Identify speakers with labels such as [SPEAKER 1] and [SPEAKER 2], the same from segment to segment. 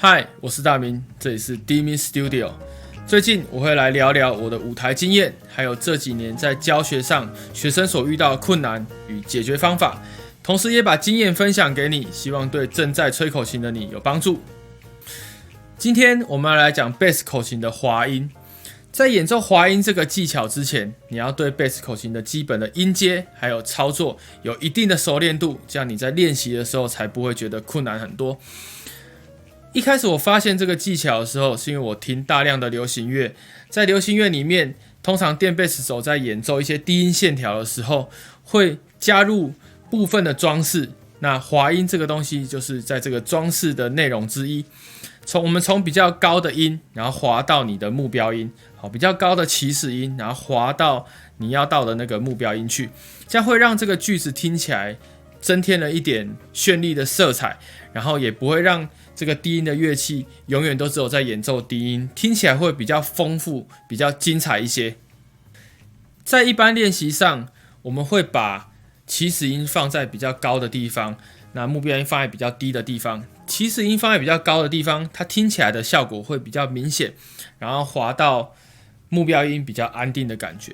[SPEAKER 1] 嗨，我是大明，这里是 D-Min Studio。最近我会来聊聊我的舞台经验，还有这几年在教学上学生所遇到的困难与解决方法，同时也把经验分享给你，希望对正在吹口琴的你有帮助。今天我们要来讲贝斯口琴的滑音。在演奏滑音这个技巧之前，你要对贝斯口琴的基本的音阶还有操作有一定的熟练度，这样你在练习的时候才不会觉得困难很多。一开始我发现这个技巧的时候，是因为我听大量的流行乐，在流行乐里面，通常电贝斯手在演奏一些低音线条的时候，会加入部分的装饰。那滑音这个东西，就是在这个装饰的内容之一。我们从比较高的音，然后滑到你的目标音，比较高的起始音，然后滑到你要到的那个目标音去，这样会让这个句子听起来增添了一点绚丽的色彩，然后也不会让这个低音的乐器永远都只有在演奏低音，听起来会比较丰富、比较精彩一些。在一般练习上，我们会把起始音放在比较高的地方，那目标音放在比较低的地方。起始音放在比较高的地方，它听起来的效果会比较明显，然后滑到目标音比较安定的感觉。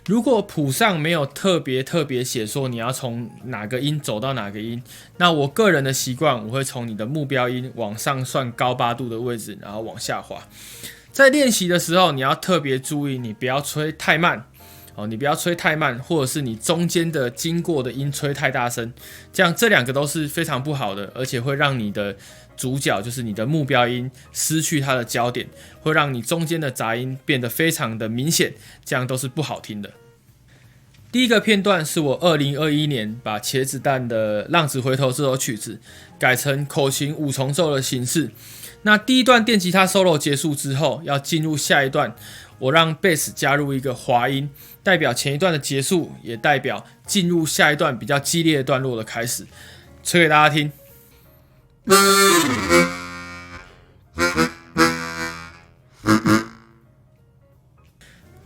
[SPEAKER 1] 如果谱上没有特别写说你要从哪个音走到哪个音，那我个人的习惯，我会从你的目标音往上算高八度的位置，然后往下滑。在练习的时候，你要特别注意，你不要吹太慢，你不要吹太慢，或者是你中间的经过的音吹太大声，这样这两个都是非常不好的，而且会让你的主角，就是你的目标音失去它的焦点，会让你中间的杂音变得非常的明显，这样都是不好听的。第一个片段是我2021年把茄子蛋的《浪子回头》这首曲子改成口琴五重奏的形式。那第一段电吉他 solo 结束之后，要进入下一段，我让贝斯加入一个滑音，代表前一段的结束，也代表进入下一段比较激烈的段落的开始。吹给大家听。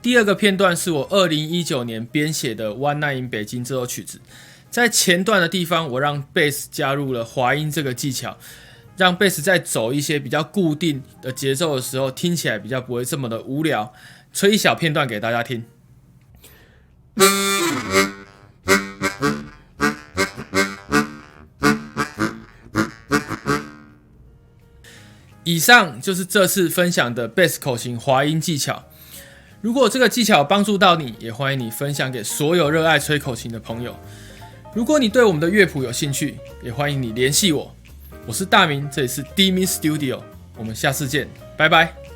[SPEAKER 1] 第二个片段是我2019年编写的《One Night in 北京》这首曲子，在前段的地方，我让贝斯加入了滑音这个技巧，让贝斯在走一些比较固定的节奏的时候，听起来比较不会这么的无聊。吹一小片段给大家听。以上就是这次分享的贝斯口琴滑音技巧。如果这个技巧帮助到你，也欢迎你分享给所有热爱吹口琴的朋友。如果你对我们的乐谱有兴趣，也欢迎你联系我。我是大明，这里是 D-Min Studio， 我们下次见，拜拜。